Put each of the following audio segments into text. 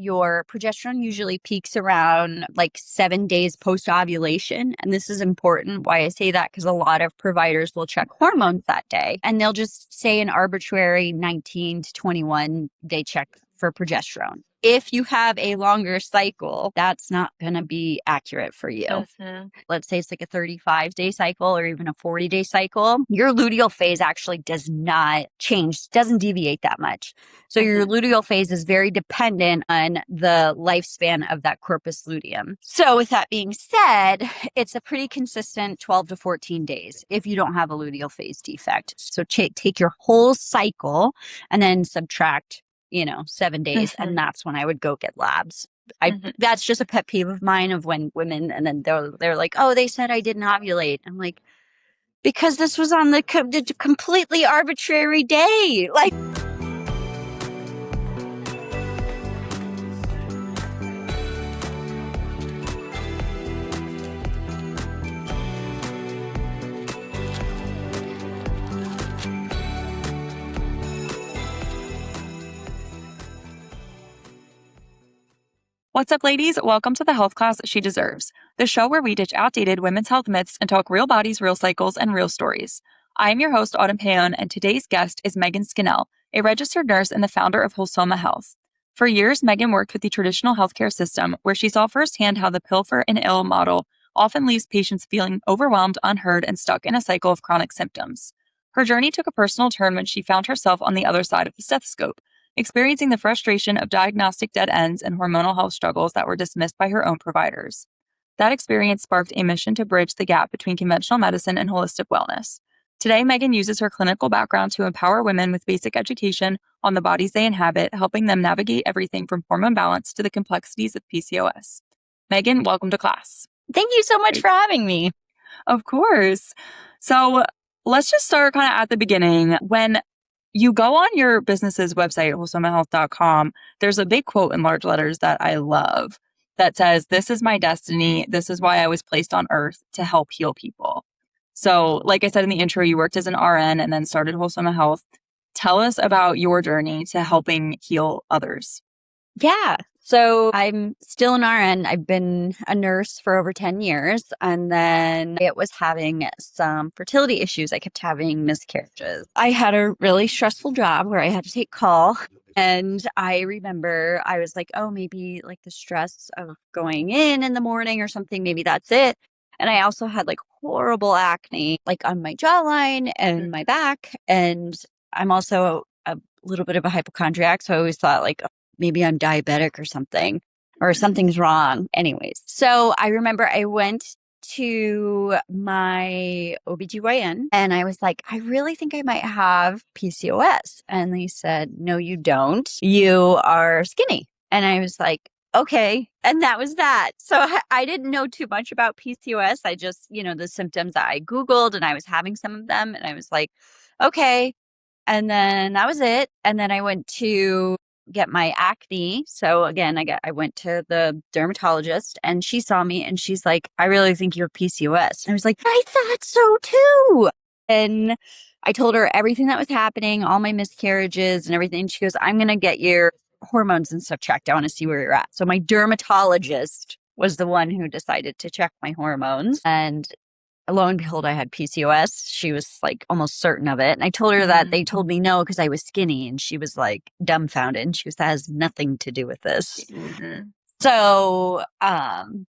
your progesterone usually peaks around like 7 days post-ovulation. And this is important. Why I say that, because a lot of providers will check hormones that day and they'll just say an arbitrary 19 to 21 day check for progesterone. If you have a longer cycle, that's not going to be accurate for you. Let's say it's like a 35-day cycle or even a 40-day cycle. Your luteal phase actually does not change, doesn't deviate that much. So your luteal phase is very dependent on the lifespan of that corpus luteum. So with that being said, it's a pretty consistent 12 to 14 days if you don't have a luteal phase defect. So take your whole cycle and then subtract 7 days. And that's when I would go get labs. That's just a pet peeve of mine of when women, and then they're like, oh, they said I didn't ovulate. I'm like, because this was on the completely arbitrary day. Like, What's up, ladies? Welcome to the health class she deserves, the show where we ditch outdated women's health myths and talk real bodies, real cycles, and real stories. I am your host, Autumn Payon, and today's guest is Megan Skinnell, a registered nurse and the founder of Holsoma Health. For years, Megan worked with the traditional healthcare system, where she saw firsthand how the pill for an ill model often leaves patients feeling overwhelmed, unheard, and stuck in a cycle of chronic symptoms. Her journey took a personal turn when she found herself on the other side of the stethoscope, experiencing the frustration of diagnostic dead ends and hormonal health struggles that were dismissed by her own providers. That experience sparked a mission to bridge the gap between conventional medicine and holistic wellness. Today, Megan uses her clinical background to empower women with basic education on the bodies they inhabit, helping them navigate everything from hormone balance to the complexities of PCOS. Megan, welcome to class. thank you so much for having me. Of course. So let's just start kind of at the beginning. When you go on your business's website, holsomahealth.com, there's a big quote in large letters that I love that says, "This is my destiny. This is why I was placed on earth, to help heal people." So like I said in the intro, you worked as an RN and then started Holsoma Health. Tell us about your journey to helping heal others. Yeah. So I'm still an RN. I've been a nurse for over 10 years. And then it was having some fertility issues. I kept having miscarriages. I had a really stressful job where I had to take call. And I remember I was like, oh, maybe like the stress of going in the morning or something, maybe that's it. And I also had like horrible acne, like on my jawline and my back. And I'm also a little bit of a hypochondriac. So I always thought like, maybe I'm diabetic or something's wrong. Anyways, so I remember I went to my OBGYN and I was like, I really think I might have PCOS. And they said, no, you don't. You are skinny. And I was like, okay. And that was that. So I didn't know too much about PCOS. I just, the symptoms that I Googled and I was having some of them. And I was like, okay. And then that was it. And then I went to get my acne. So again, I went to the dermatologist and she saw me and she's like, I really think you have PCOS. And I was like, I thought so too. And I told her everything that was happening, all my miscarriages and everything. She goes, I'm going to get your hormones and stuff checked. I want to see where you're at. So my dermatologist was the one who decided to check my hormones. And lo and behold, I had PCOS. She was like almost certain of it. And I told her that they told me no because I was skinny. And she was like dumbfounded. And she goes, that has nothing to do with this. So, and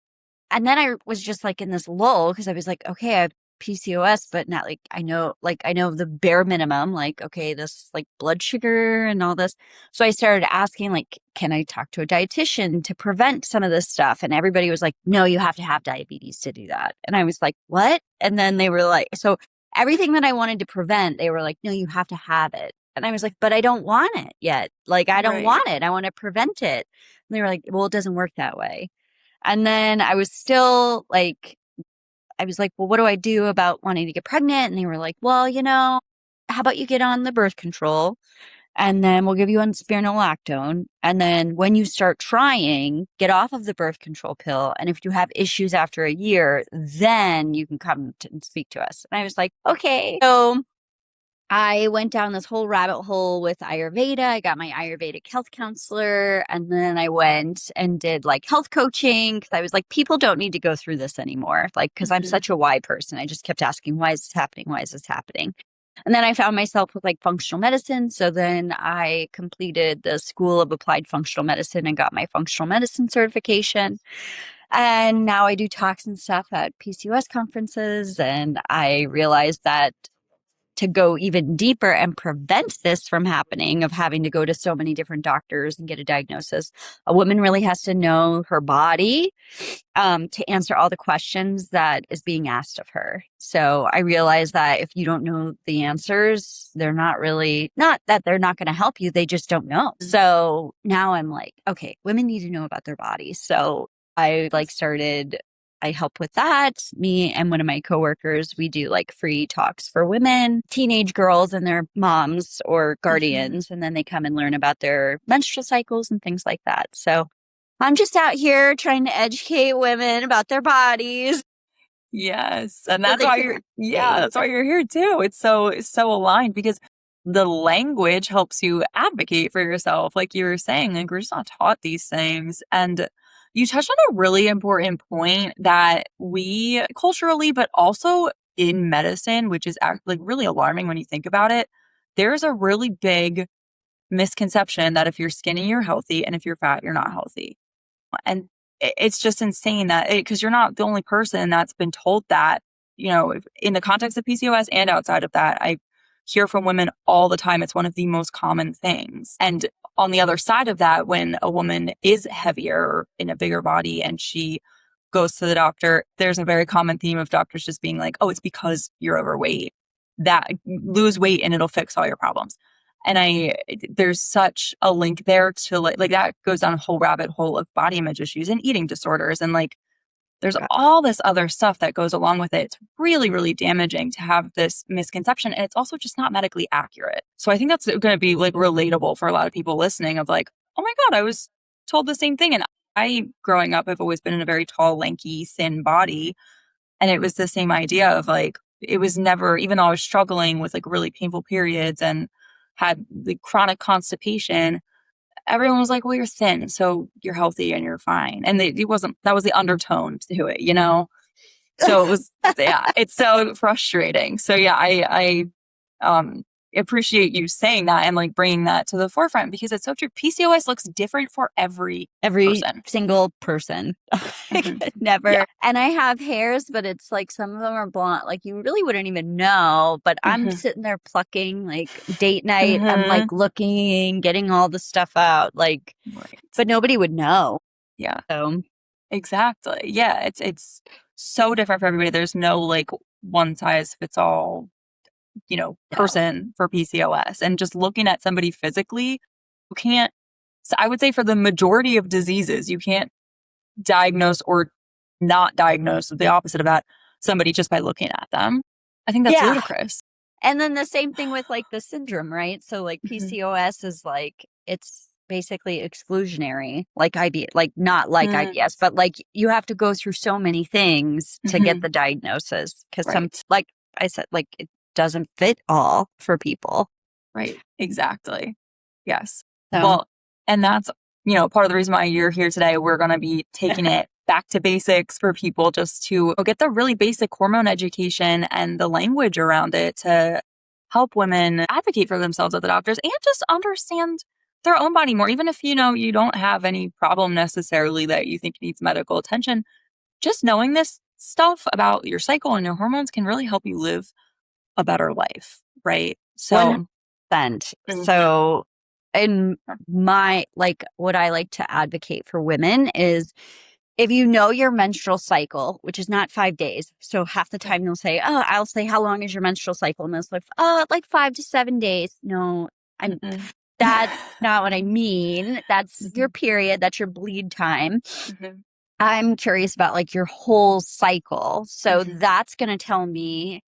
then I was just like in this lull because I was like, okay, I have PCOS, but not like, I know the bare minimum, like, okay, this like blood sugar and all this. So I started asking like, can I talk to a dietitian to prevent some of this stuff? And everybody was like, no, you have to have diabetes to do that. And I was like, what? And then they were like, so everything that I wanted to prevent, they were like, no, you have to have it. And I was like, but I don't want it yet. Like, I don't want it. I want to prevent it. And they were like, well, it doesn't work that way. And then I was still like, I was like, well, what do I do about wanting to get pregnant? And they were like, well, how about you get on the birth control and then we'll give you on spironolactone. And then when you start trying, get off of the birth control pill. And if you have issues after a year, then you can come and speak to us. And I was like, okay. So I went down this whole rabbit hole with Ayurveda. I got my Ayurvedic health counselor, and then I went and did like health coaching because I was like, people don't need to go through this anymore. Like, because I'm Mhm. such a why person. I just kept asking, why is this happening? Why is this happening? And then I found myself with like functional medicine. So then I completed the School of Applied Functional Medicine and got my functional medicine certification. And now I do talks and stuff at PCOS conferences. And I realized that to go even deeper and prevent this from happening, of having to go to so many different doctors and get a diagnosis, a woman really has to know her body to answer all the questions that is being asked of her. So I realized that if you don't know the answers, they're not really, not that they're not going to help you, they just don't know. So now I'm like, okay, women need to know about their bodies. So I like started, I help with that. Me and one of my coworkers, we do like free talks for women, teenage girls and their moms or guardians, and then they come and learn about their menstrual cycles and things like that. So I'm just out here trying to educate women about their bodies. Yes. And So that's they why can you're, yeah, advocate. that's why you're here too. It's so aligned because the language helps you advocate for yourself. Like you were saying, like we're just not taught these things. And you touched on a really important point that we culturally, but also in medicine, which is like really alarming when you think about it. There's a really big misconception that if you're skinny, you're healthy, and if you're fat, you're not healthy. And it's just insane that because you're not the only person that's been told that, in the context of PCOS and outside of that, I hear from women all the time. It's one of the most common things. And on the other side of that, when a woman is heavier in a bigger body and she goes to the doctor, there's a very common theme of doctors just being like, oh, it's because you're overweight. That lose weight and it'll fix all your problems. And there's such a link there to like that goes down a whole rabbit hole of body image issues and eating disorders. And like, there's all this other stuff that goes along with it. It's really, really damaging to have this misconception. And it's also just not medically accurate. So I think that's going to be like relatable for a lot of people listening of like, oh my God, I was told the same thing. And growing up, I've always been in a very tall, lanky, thin body. And it was the same idea of like, it was never, even though I was struggling with like really painful periods and had the chronic constipation, everyone was like, well, you're thin, so you're healthy and you're fine. And it wasn't, that was the undertone to it, So it was, yeah, it's so frustrating. So yeah, I appreciate you saying that and like bringing that to the forefront because it's so true. PCOS looks different for every person. Single person. Never. Yeah. And I have hairs, but it's like some of them are blonde. Like you really wouldn't even know. But I'm sitting there plucking like date night. I'm like looking, getting all the stuff out. Like, but nobody would know. Yeah. So exactly. Yeah. It's so different for everybody. There's no like one size fits all, person for PCOS. And just looking at somebody physically, you can't, so I would say for the majority of diseases, you can't diagnose or not diagnose the opposite of that somebody just by looking at them. I think that's ludicrous. And then the same thing with like the syndrome, right? So like PCOS is like, it's basically exclusionary, like like not like IBS, but like you have to go through so many things to get the diagnosis because like I said, like it doesn't fit all for people. Right. Exactly. Yes. So. Well, and that's, part of the reason why you're here today. We're going to be taking it back to basics for people just to get the really basic hormone education and the language around it to help women advocate for themselves at the doctors and just understand their own body more. Even if, you don't have any problem necessarily that you think needs medical attention, just knowing this stuff about your cycle and your hormones can really help you live a better life, right? So, 100%. So in my, like what I like to advocate for women is if you know your menstrual cycle, which is not 5 days. So half the time you'll say, oh, I'll say, how long is your menstrual cycle? And it's like 5 to 7 days. No, that's not what I mean. That's your period. That's your bleed time. I'm curious about like your whole cycle. So that's going to tell me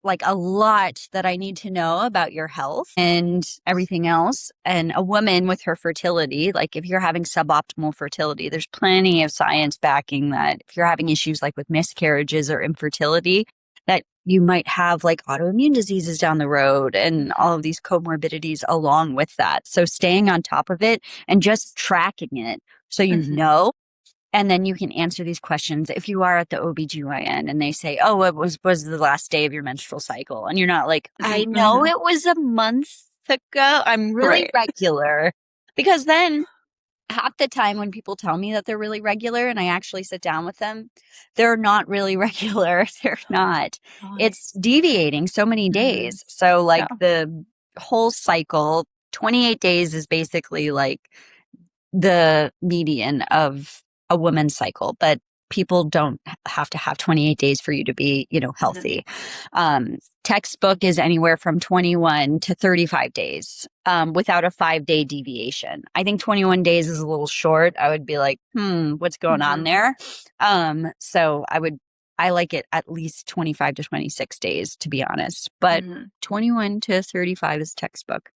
like a lot that I need to know about your health and everything else. And a woman with her fertility, like if you're having suboptimal fertility, there's plenty of science backing that if you're having issues like with miscarriages or infertility, that you might have like autoimmune diseases down the road and all of these comorbidities along with that. So staying on top of it and just tracking it so you know, and then you can answer these questions. If you are at the OBGYN and they say, oh, it was the last day of your menstrual cycle. And you're not like, I know it was a month ago. I'm really regular. Because then half the time when people tell me that they're really regular and I actually sit down with them, they're not really regular. They're not. It's deviating so many days. So like the whole cycle, 28 days is basically like the median of a woman's cycle, but people don't have to have 28 days for you to be, healthy. Textbook is anywhere from 21 to 35 days without a 5-day deviation. I think 21 days is a little short. I would be like, what's going on there? So I like it at least 25 to 26 days, to be honest, but 21 to 35 is textbook.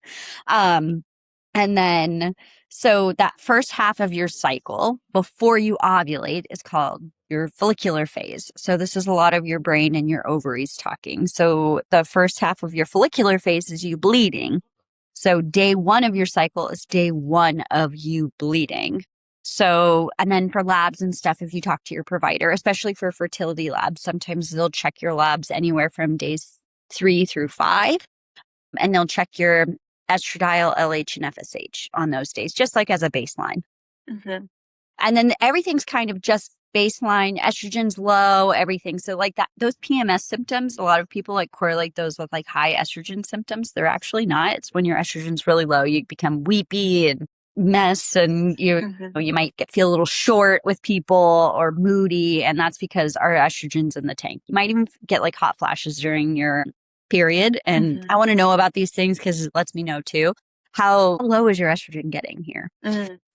And then, so that first half of your cycle before you ovulate is called your follicular phase. So this is a lot of your brain and your ovaries talking. So the first half of your follicular phase is you bleeding. So day 1 of your cycle is day 1 of you bleeding. So, and then for labs and stuff, if you talk to your provider, especially for fertility labs, sometimes they'll check your labs anywhere from days 3 through 5, and they'll check your estradiol, LH, and FSH on those days, just like as a baseline. And then everything's kind of just baseline, estrogen's low, everything. So like that, those PMS symptoms, a lot of people like correlate those with like high estrogen symptoms. They're actually not. It's when your estrogen's really low, you become weepy and mess, and you might feel a little short with people or moody. And that's because our estrogen's in the tank. You might even get like hot flashes during your period. And I want to know about these things because it lets me know too, how low is your estrogen getting here?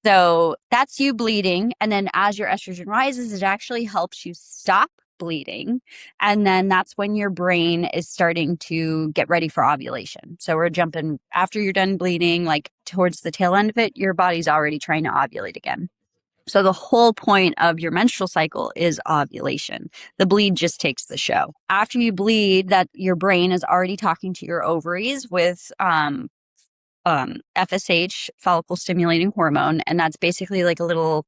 So that's you bleeding. And then as your estrogen rises, it actually helps you stop bleeding. And then that's when your brain is starting to get ready for ovulation. So we're jumping after you're done bleeding, like towards the tail end of it, your body's already trying to ovulate again. So the whole point of your menstrual cycle is ovulation. The bleed just takes the show. After you bleed, that your brain is already talking to your ovaries with FSH, follicle stimulating hormone, and that's basically like a little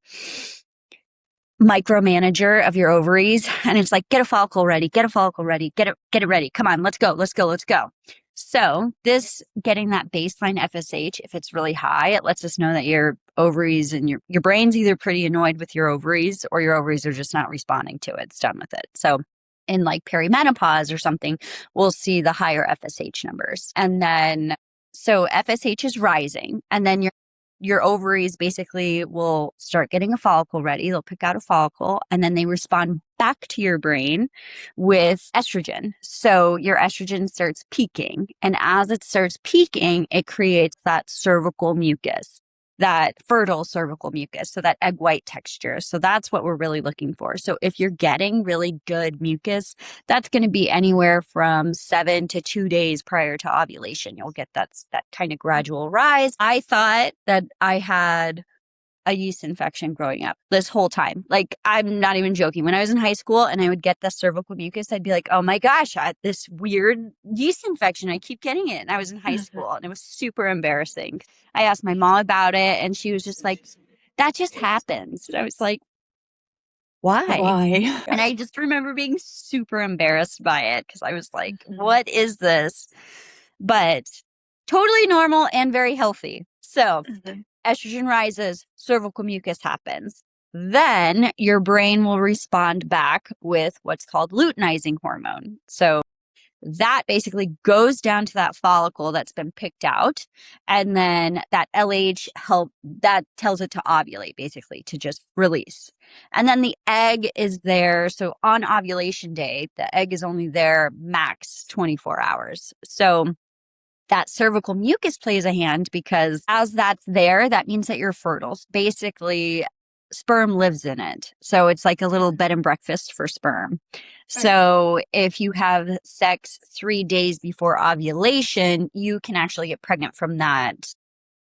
micromanager of your ovaries. And it's like, get a follicle ready, get it ready. Come on, let's go. So this getting that baseline FSH, if it's really high, it lets us know that your ovaries and your brain's either pretty annoyed with your ovaries or your ovaries are just not responding to it. It's done with it. So in like perimenopause or something, we'll see the higher FSH numbers. And then, so FSH is rising, and then your ovaries basically will start getting a follicle ready. They'll pick out a follicle, and then they respond back to your brain with estrogen. So your estrogen starts peaking. And as it starts peaking, it creates that cervical mucus, that fertile cervical mucus, so that egg white texture. So that's what we're really looking for. So if you're getting really good mucus, that's going to be anywhere from 7 to 2 days prior to ovulation. You'll get that kind of gradual rise. I thought that I had a yeast infection growing up this whole time. Like, I'm not even joking. When I was in high school and I would get the cervical mucus, I'd be like, oh my gosh, I had this weird yeast infection. I keep getting it. And I was in high school and it was super embarrassing. I asked my mom about it and she was just like, that just happens. And I was like, why? And I just remember being super embarrassed by it because I was like, what is this? But totally normal and very healthy. So estrogen rises, cervical mucus happens. Then your brain will respond back with what's called luteinizing hormone. So that basically goes down to that follicle that's been picked out. And then that LH that tells it to ovulate, basically, to just release. And then the egg is there. So on ovulation day, the egg is only there max 24 hours. So that cervical mucus plays a hand because as that's there, that means that you're fertile. Basically, sperm lives in it. So it's like a little bed and breakfast for sperm. So if you have sex 3 days before ovulation, you can actually get pregnant from that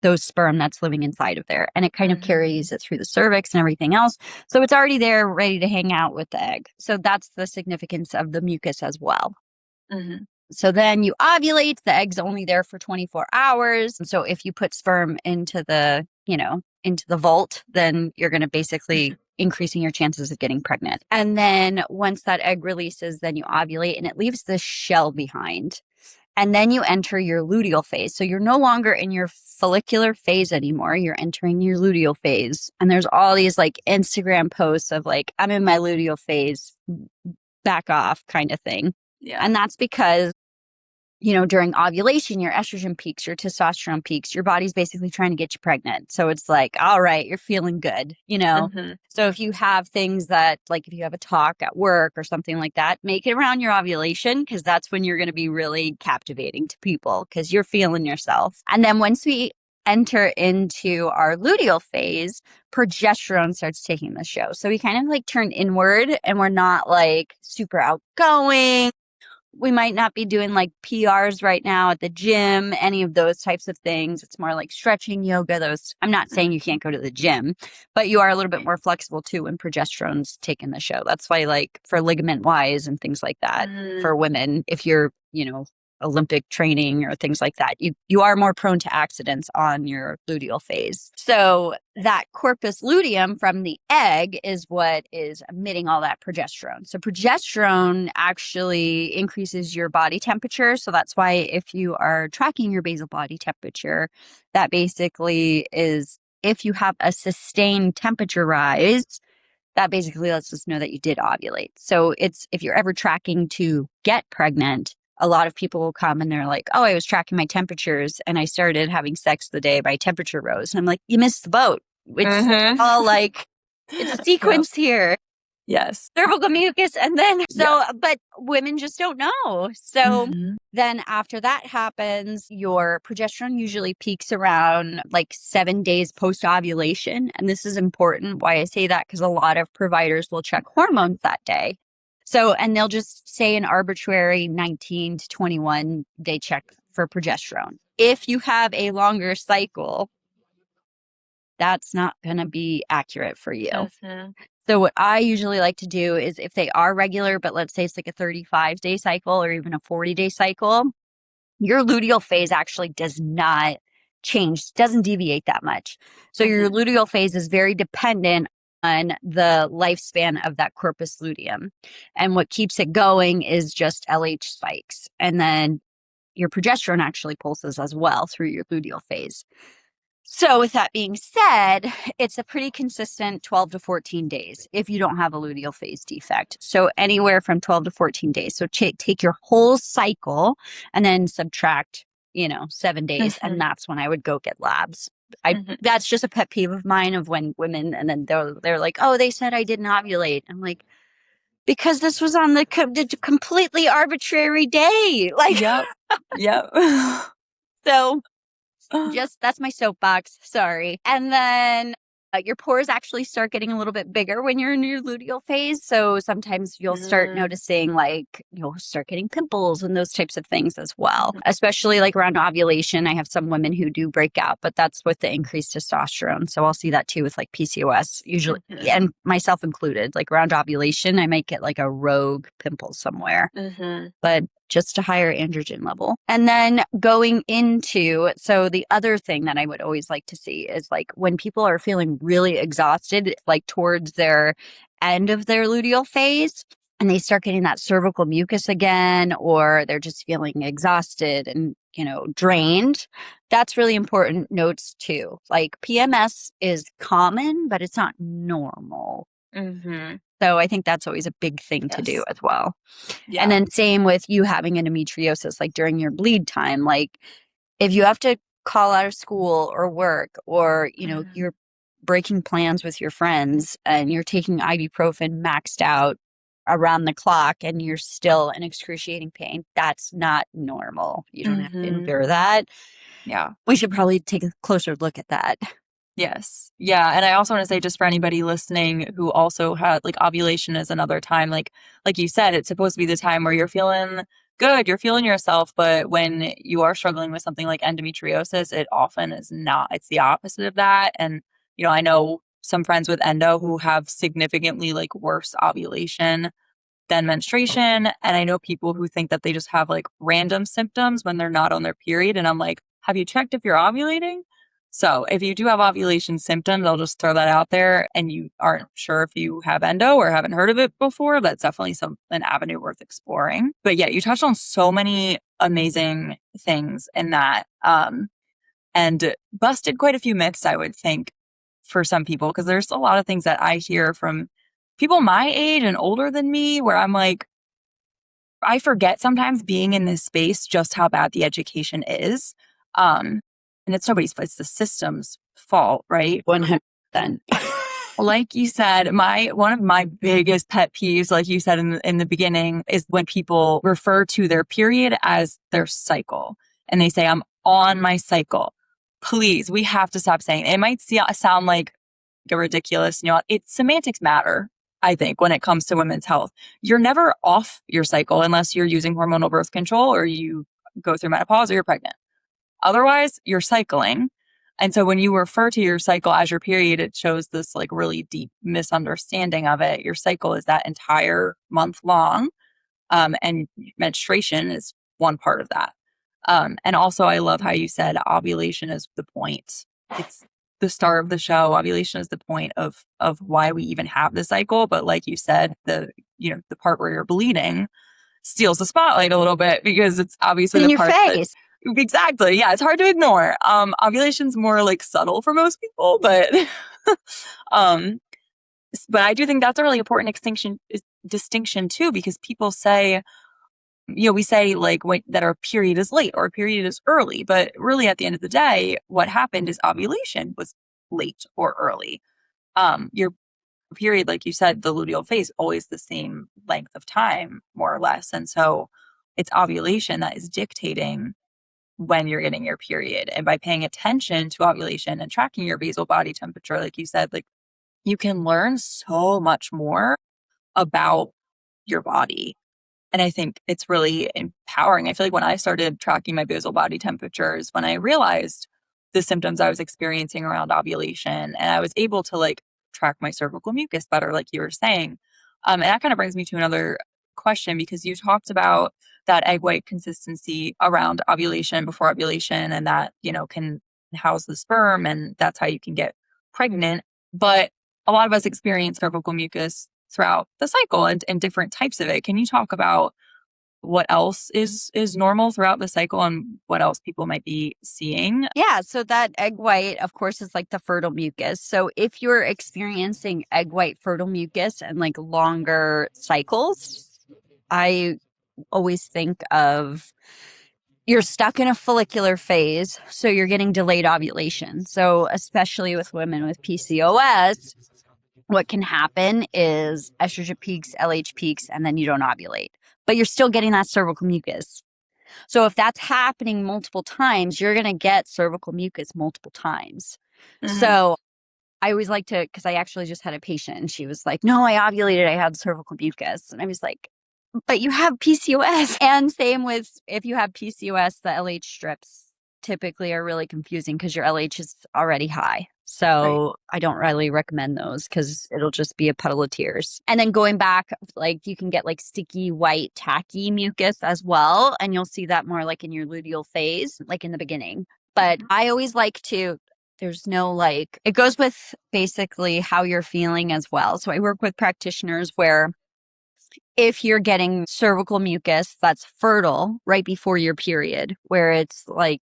those sperm that's living inside of there. And it kind of carries it through the cervix and everything else. So it's already there ready to hang out with the egg. So that's the significance of the mucus as well. So then you ovulate, the egg's only there for 24 hours. And so if you put sperm into the, into the vault, then you're going to basically increasing your chances of getting pregnant. And then once that egg releases, then you ovulate and it leaves the shell behind. And then you enter your luteal phase. So you're no longer in your follicular phase anymore. You're entering your luteal phase. And there's all these like Instagram posts of like, I'm in my luteal phase, back off kind of thing. Yeah. And that's because, during ovulation, your estrogen peaks, your testosterone peaks, your body's basically trying to get you pregnant. So it's like, all right, you're feeling good, So if you have things that, like if you have a talk at work or something like that, make it around your ovulation because that's when you're going to be really captivating to people because you're feeling yourself. And then once we enter into our luteal phase, progesterone starts taking the show. So we kind of like turn inward and we're not like super outgoing. We might not be doing like PRs right now at the gym, any of those types of things. It's more like stretching, yoga, those. I'm not saying you can't go to the gym, but you are a little bit more flexible too when progesterone's taking the show. That's why like for ligament wise and things like that for women, if you're, Olympic training or things like that, you are more prone to accidents on your luteal phase. So that corpus luteum from the egg is what is emitting all that progesterone. So progesterone actually increases your body temperature. So that's why if you are tracking your basal body temperature, that basically is if you have a sustained temperature rise, that basically lets us know that you did ovulate. So it's if you're ever tracking to get pregnant, a lot of people will come and they're like, oh, I was tracking my temperatures and I started having sex the day my temperature rose. And I'm like, you missed the boat. It's all like, it's a sequence here. Yes. Cervical mucus. And then, but women just don't know. So then after that happens, your progesterone usually peaks around like 7 days post ovulation. And this is important why I say that because a lot of providers will check hormones that day. So, and they'll just say an arbitrary 19 to 21 day check for progesterone. If you have a longer cycle, that's not going to be accurate for you. So what I usually like to do is if they are regular, but let's say it's like a 35-day cycle or even a 40-day cycle, your luteal phase actually does not change, doesn't deviate that much. So your luteal phase is very dependent on the lifespan of that corpus luteum. And what keeps it going is just LH spikes. And then your progesterone actually pulses as well through your luteal phase. So with that being said, it's a pretty consistent 12 to 14 days if you don't have a luteal phase defect. So anywhere from 12 to 14 days. So take your whole cycle and then subtract, 7 days. And that's when I would go get labs. That's just a pet peeve of mine of when women, and then they're like, oh, they said I didn't ovulate. I'm like, because this was on the completely arbitrary day. Like, yep. So just that's my soapbox. Sorry. And then your pores actually start getting a little bit bigger when you're in your luteal phase. So sometimes you'll start noticing like you'll start getting pimples and those types of things as well, especially like around ovulation. I have some women who do break out, but that's with the increased testosterone. So I'll see that too with like PCOS usually, and myself included, like around ovulation, I might get like a rogue pimple somewhere, but just a higher androgen level. And then going into, so the other thing that I would always like to see is like when people are feeling really exhausted, like towards their end of their luteal phase, and they start getting that cervical mucus again, or they're just feeling exhausted and, drained. That's really important notes too. Like PMS is common, but it's not normal. So I think that's always a big thing to do as well. And then same with you having endometriosis, like during your bleed time, like if you have to call out of school or work or, you're breaking plans with your friends and you're taking ibuprofen maxed out around the clock and you're still in excruciating pain, that's not normal. You don't have to endure that. Yeah. We should probably take a closer look at that. Yes. Yeah. And I also want to say just for anybody listening who also had like ovulation is another time, like you said, it's supposed to be the time where you're feeling good, you're feeling yourself. But when you are struggling with something like endometriosis, it often is not, it's the opposite of that. And, I know some friends with endo who have significantly like worse ovulation than menstruation. And I know people who think that they just have like random symptoms when they're not on their period. And I'm like, have you checked if you're ovulating? So if you do have ovulation symptoms, I'll just throw that out there and you aren't sure if you have endo or haven't heard of it before, that's definitely an avenue worth exploring. But yeah, you touched on so many amazing things in that, and busted quite a few myths, I would think, for some people, because there's a lot of things that I hear from people my age and older than me where I'm like, I forget sometimes being in this space just how bad the education is. And it's nobody's fault, it's the system's fault, right? 100%. Like you said, one of my biggest pet peeves, like you said in the beginning, is when people refer to their period as their cycle and they say, I'm on my cycle. Please, we have to stop saying it. It might sound like ridiculous. It's semantics matter, I think, when it comes to women's health. You're never off your cycle unless you're using hormonal birth control or you go through menopause or you're pregnant. Otherwise, you're cycling. And so when you refer to your cycle as your period, it shows this like really deep misunderstanding of it. Your cycle is that entire month long. And menstruation is one part of that. And also I love how you said ovulation is the point. It's the star of the show. Ovulation is the point of why we even have the cycle. But like you said, the part where you're bleeding steals the spotlight a little bit because it's obviously in the your part face. Exactly. Yeah, it's hard to ignore. Ovulation's more like subtle for most people, but um, but I do think that's a really important distinction too, because people say, we say like that our period is late or our period is early, but really at the end of the day, what happened is ovulation was late or early. Your period, like you said, the luteal phase, always the same length of time, more or less. And so it's ovulation that is dictating when you're getting your period. And by paying attention to ovulation and tracking your basal body temperature, like you said, like you can learn so much more about your body. And I think it's really empowering. I feel like when I started tracking my basal body temperatures, when I realized the symptoms I was experiencing around ovulation, and I was able to like track my cervical mucus better, like you were saying. And that kind of brings me to another question, because you talked about that egg white consistency around ovulation, before ovulation, and that, can house the sperm, and that's how you can get pregnant. But a lot of us experience cervical mucus throughout the cycle and different types of it. Can you talk about what else is normal throughout the cycle and what else people might be seeing? Yeah. So that egg white, of course, is like the fertile mucus. So if you're experiencing egg white fertile mucus and like longer cycles, I always think of you're stuck in a follicular phase. So you're getting delayed ovulation. So especially with women with PCOS, what can happen is estrogen peaks, LH peaks, and then you don't ovulate, but you're still getting that cervical mucus. So if that's happening multiple times, you're going to get cervical mucus multiple times. Mm-hmm. So I always like to, because I actually just had a patient and she was like, no, I ovulated, I had cervical mucus. And I was like, but you have PCOS. And same with if you have PCOS, the LH strips typically are really confusing because your LH is already high. So right. I don't really recommend those because it'll just be a puddle of tears. And then going back, like you can get like sticky, white, tacky mucus as well. And you'll see that more like in your luteal phase, like in the beginning. But I always like to, there's no like, it goes with basically how you're feeling as well. So I work with practitioners where if you're getting cervical mucus that's fertile right before your period, where it's like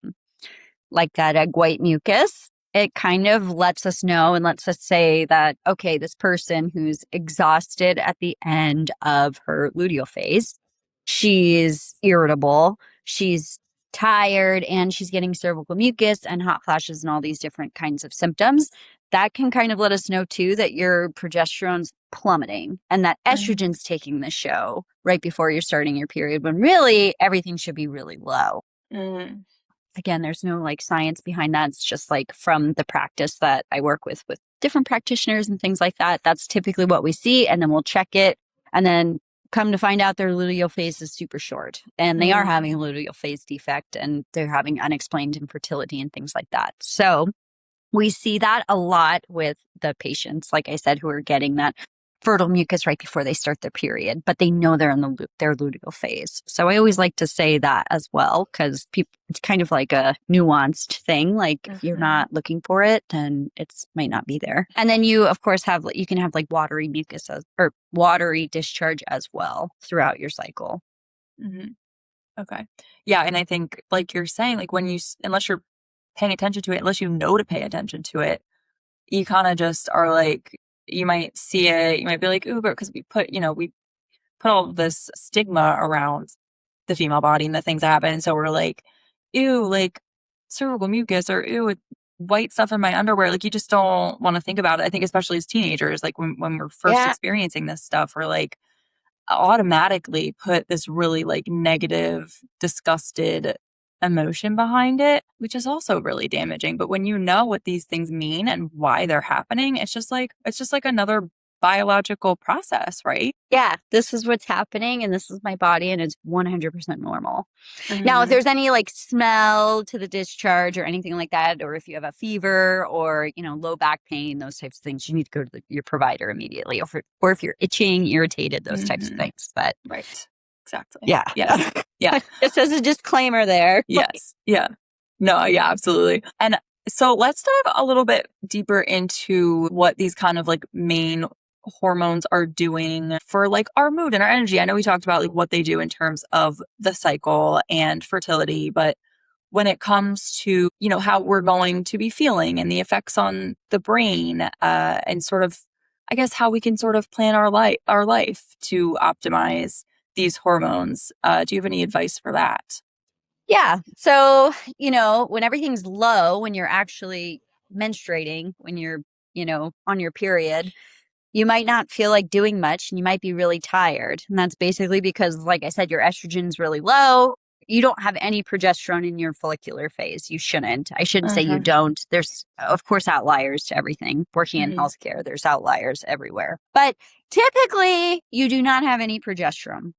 that egg white mucus, it kind of lets us know and lets us say that, okay, this person who's exhausted at the end of her luteal phase, she's irritable, she's tired, and she's getting cervical mucus and hot flashes and all these different kinds of symptoms. That can kind of let us know too that your progesterone's plummeting and that estrogen's taking the show right before you're starting your period, when really everything should be really low. Mm. Again, there's no like science behind that. It's just like from the practice that I work with different practitioners and things like that. That's typically what we see. And then we'll check it. And then come to find out their luteal phase is super short and they are having a luteal phase defect and they're having unexplained infertility and things like that. So we see that a lot with the patients, like I said, who are getting that fertile mucus right before they start their period, but they know they're in their luteal phase. So I always like to say that as well, because it's kind of like a nuanced thing. Like if you're not looking for it, then it's might not be there. And then you, of course, you can have like watery mucus or watery discharge as well throughout your cycle. Okay. Yeah. And I think like you're saying, like unless you're paying attention to it, unless you know to pay attention to it, you kind of just are like, you might see it, you might be like, ooh, but because we put all this stigma around the female body and the things that happen. So we're like, ew, like cervical mucus or ew, white stuff in my underwear. Like you just don't want to think about it. I think especially as teenagers, like when we're first experiencing this stuff, we're like automatically put this really like negative, disgusted emotion behind it, which is also really damaging. But when you know what these things mean and why they're happening, it's just like another biological process, right? Yeah, this is what's happening and this is my body and it's 100% normal. Now, if there's any like smell to the discharge or anything like that, or if you have a fever or, low back pain, those types of things, you need to go to your provider immediately. Or if you're itching, irritated, those types of things. But right. Exactly. Yeah. Yeah. Yeah. Just as a disclaimer there. Yes. Yeah. No, yeah, absolutely. And so let's dive a little bit deeper into what these kind of like main hormones are doing for like our mood and our energy. I know we talked about like what they do in terms of the cycle and fertility, but when it comes to, how we're going to be feeling and the effects on the brain, and sort of, I guess, how we can sort of plan our life to optimize these hormones. Do you have any advice for that? Yeah. So, when everything's low, when you're actually menstruating, when you're, on your period, you might not feel like doing much and you might be really tired. And that's basically because, like I said, your estrogen's really low. You don't have any progesterone in your follicular phase. You shouldn't. I shouldn't say you don't. There's, of course, outliers to everything. Working in healthcare, there's outliers everywhere. But typically, you do not have any progesterone.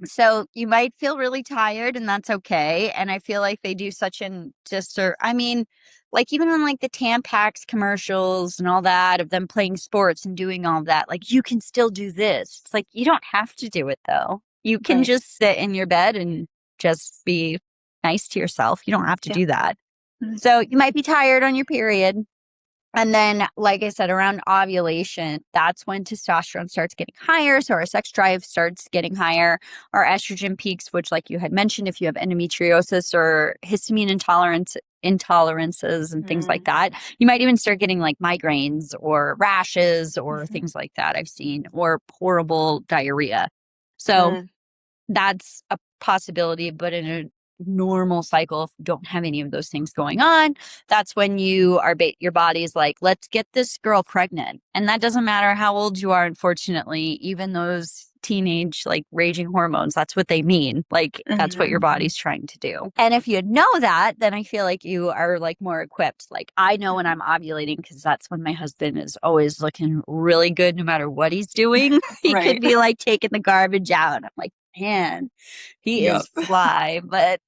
So you might feel really tired and that's okay. And I feel like they do such an like even on like the Tampax commercials and all that of them playing sports and doing all that, like you can still do this. It's like, you don't have to do it though. You can just sit in your bed and just be nice to yourself. You don't have to do that. So you might be tired on your period. And then, like I said, around ovulation, that's when testosterone starts getting higher. So our sex drive starts getting higher. Our estrogen peaks, which, like you had mentioned, if you have endometriosis or histamine intolerances and things like that, you might even start getting like migraines or rashes or things like that I've seen, or horrible diarrhea. So that's a possibility, but in a normal cycle, if you don't have any of those things going on, that's when your body's like, let's get this girl pregnant. And that doesn't matter how old you are, unfortunately. Even those teenage like raging hormones, that's what they mean. Like that's what your body's trying to do. And if you know that, then I feel like you are like more equipped. Like I know when I'm ovulating because that's when my husband is always looking really good no matter what he's doing. He could be like taking the garbage out. I'm like, man, he is fly. But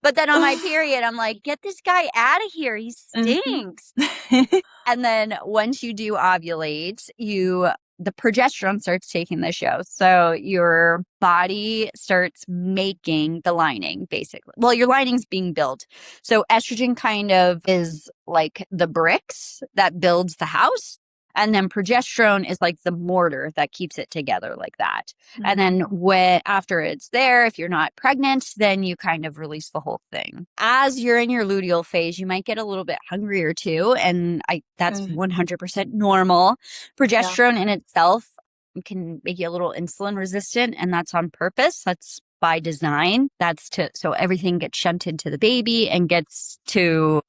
but then on my period, I'm like, get this guy out of here. He stinks. And then once you do ovulate, the progesterone starts taking the show. So your body starts making the lining, basically. Well, your lining's being built. So estrogen kind of is like the bricks that builds the house. And then progesterone is like the mortar that keeps it together like that. And then after it's there, if you're not pregnant, then you kind of release the whole thing. As you're in your luteal phase, you might get a little bit hungrier too. And that's 100% normal. Progesterone in itself can make you a little insulin resistant, and that's on purpose. That's by design. That's so everything gets shunted to the baby and gets to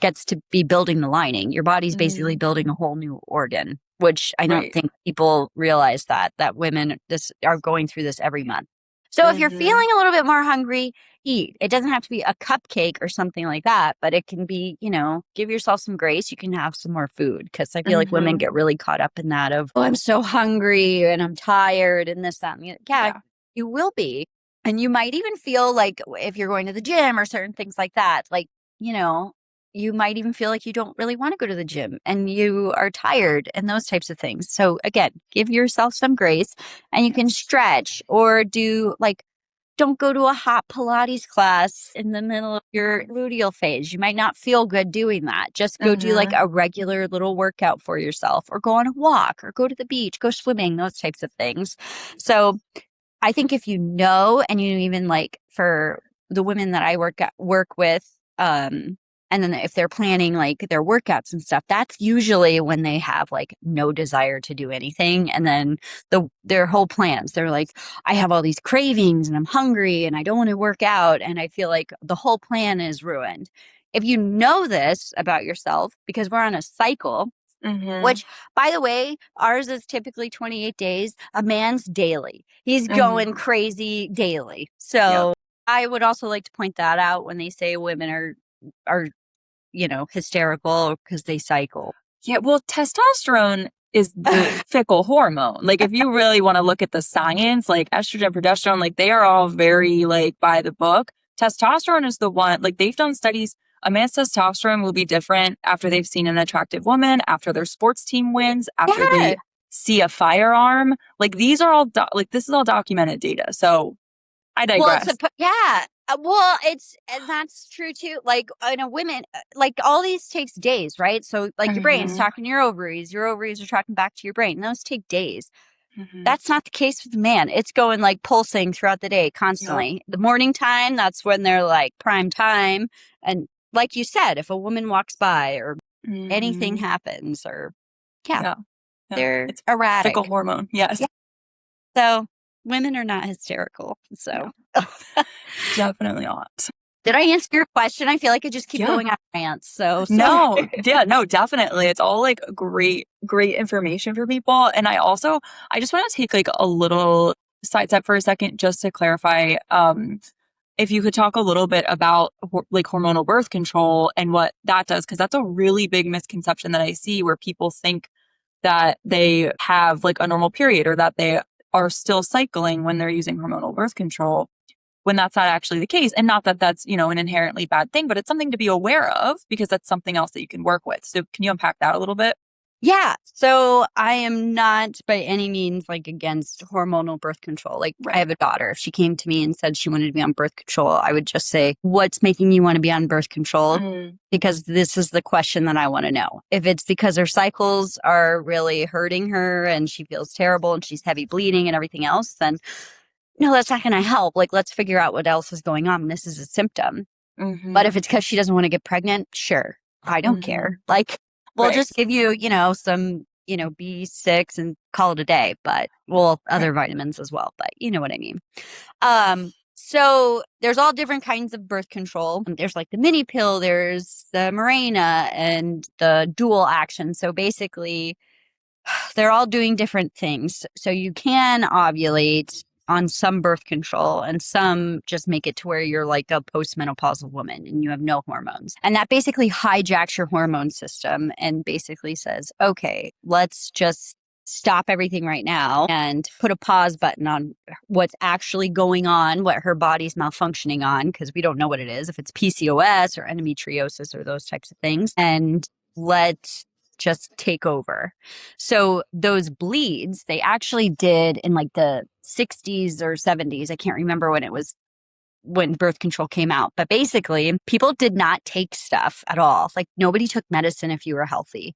be building the lining. Your body's basically building a whole new organ, which I don't think people realize that women are going through this every month. So if you're Mm-hmm. feeling a little bit more hungry, eat. It doesn't have to be a cupcake or something like that, but it can be, give yourself some grace. You can have some more food because I feel like women Mm-hmm. get really caught up in that of, oh, I'm so hungry and I'm tired and this, that, and the other. Yeah, Yeah. you will be. And you might even feel like if you're going to the gym or certain things like that, like, you might even feel like you don't really want to go to the gym and you are tired and those types of things. So again, give yourself some grace and you can stretch or do like, don't go to a hot Pilates class in the middle of your luteal phase. You might not feel good doing that. Just go do like Mm-hmm. a regular little workout for yourself or go on a walk or go to the beach, go swimming, those types of things. So I think if you know, and you even like for the women that I work with, and then if they're planning like their workouts and stuff, that's usually when they have like no desire to do anything. And then their whole plans, they're like, I have all these cravings and I'm hungry and I don't want to work out. And I feel like the whole plan is ruined. If you know this about yourself, because we're on a cycle, Mm-hmm. which, by the way, ours is typically 28 days. A man's daily. He's Mm-hmm. going crazy daily. Yep. So I would also like to point that out when they say women are hysterical because they cycle. Yeah, well, testosterone is the fickle hormone. Like, if you really want to look at the science, like estrogen, progesterone, like they are all very like by the book. Testosterone is the one, like they've done studies. A man's testosterone will be different after they've seen an attractive woman, after their sports team wins, after Yeah. they see a firearm. Like these are all, like this is all documented data. So I Well, digress. yeah. Well, and that's true too. Like in a women, like all these takes days, right? So like your brain's Mm-hmm. talking to your ovaries are talking back to your brain. Those take days. Mm-hmm. That's not the case with the man. It's going like pulsing throughout the day Yep. constantly. The morning time, that's when they're like prime time. And like you said, if a woman walks by or anything Mm-hmm. happens or yeah, Yeah. Yeah. they're It's fickle erratic. hormone. Yes. Yeah. So women are not hysterical. So Definitely not. did I answer your question? I feel like I just keep Yeah. going on rants. So sorry. No. Yeah. No, definitely. It's all like great, great information for people. And I just want to take like a little side step for a second just to clarify. If you could talk a little bit about like hormonal birth control and what that does, because that's a really big misconception that I see where people think that they have like a normal period or that they are still cycling when they're using hormonal birth control, when that's not actually the case. And not that that's, an inherently bad thing, but it's something to be aware of because that's something else that you can work with. So can you unpack that a little bit? Yeah. So I am not by any means like against hormonal birth control. Like I Right. have a daughter. If she came to me and said she wanted to be on birth control, I would just say, what's making you want to be on birth control? Mm, Because this is the question that I want to know. If it's because her cycles are really hurting her and she feels terrible and she's heavy bleeding and everything else, then no, that's not going to help. Like, let's figure out what else is going on. This is a symptom. But mm-hmm, if it's because she doesn't want to get pregnant, sure, I don't mm-hmm. care. Like, we'll Right. just give you, some, B6 and call it a day, but well, Right. other vitamins as well, but you know what I mean. So there's all different kinds of birth control. There's like the mini pill, there's the Mirena and the dual action. So basically, they're all doing different things. So you can ovulate on some birth control and some just make it to where you're like a postmenopausal woman and you have no hormones. And that basically hijacks your hormone system and basically says, okay, let's just stop everything right now and put a pause button on what's actually going on, what her body's malfunctioning on, because we don't know what it is, if it's PCOS or endometriosis or those types of things. And let's just take over. So those bleeds, they actually did in like the 60s or 70s. I can't remember when it was when birth control came out. But basically, people did not take stuff at all. Like nobody took medicine if you were healthy.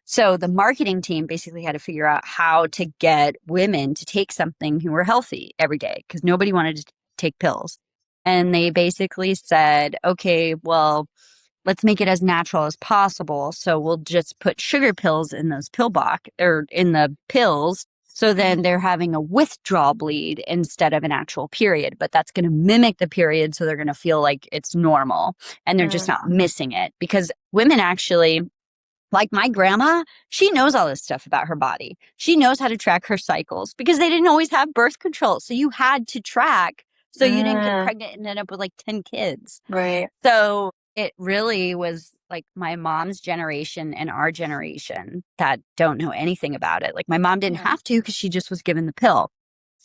So the marketing team basically had to figure out how to get women to take something who were healthy every day because nobody wanted to take pills. And they basically said, okay, well, let's make it as natural as possible. So we'll just put sugar pills in those pill box or in the pills. So then they're having a withdrawal bleed instead of an actual period, but that's going to mimic the period. So they're going to feel like it's normal and they're just Mm, not missing it because women actually, Like my grandma, she knows all this stuff about her body. She knows how to track her cycles because they didn't always have birth control. So you had to track so you didn't get pregnant and end up with like 10 kids. Right. So it really was like my mom's generation and our generation that don't know anything about it. Like my mom didn't have to because she just was given the pill.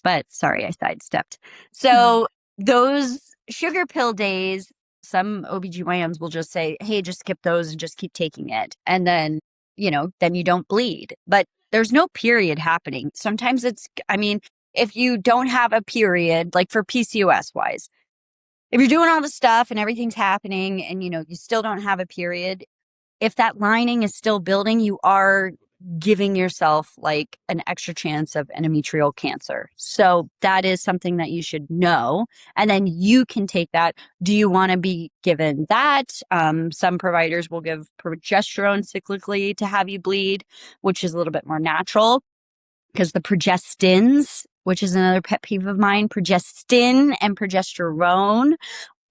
But sorry, I sidestepped. So those sugar pill days, some OBGYNs will just say, hey, just skip those and just keep taking it. And then, then you don't bleed. But there's no period happening. Sometimes if you don't have a period, like for PCOS wise, if you're doing all the stuff and everything's happening and, you still don't have a period, if that lining is still building, you are giving yourself like an extra chance of endometrial cancer. So that is something that you should know. And then you can take that. Do you want to be given that? Some providers will give progesterone cyclically to have you bleed, which is a little bit more natural because the progestins, which is another pet peeve of mine, progestin and progesterone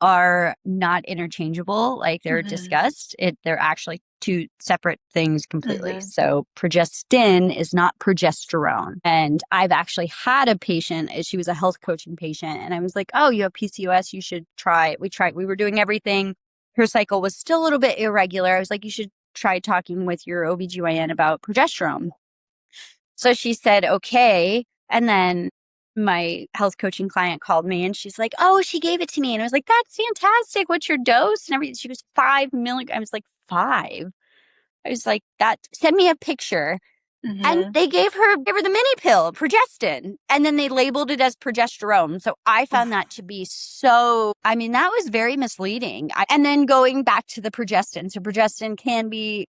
are not interchangeable like they're discussed. They're actually two separate things completely. So progestin is not progesterone. And I've actually had a patient, she was a health coaching patient, and I was like, oh, you have PCOS, you should try it. We were doing everything. Her cycle was still a little bit irregular. I was like, you should try talking with your OBGYN about progesterone. So she said, okay. And then my health coaching client called me and she's like, oh, she gave it to me. And I was like, that's fantastic. What's your dose? And everything. She goes, 5 milligrams. I was like, 5. I was like, send me a picture. And they gave her the mini pill, progestin, and then they labeled it as progesterone. So I found that to be that was very misleading. And then going back to the progestin. So progestin can be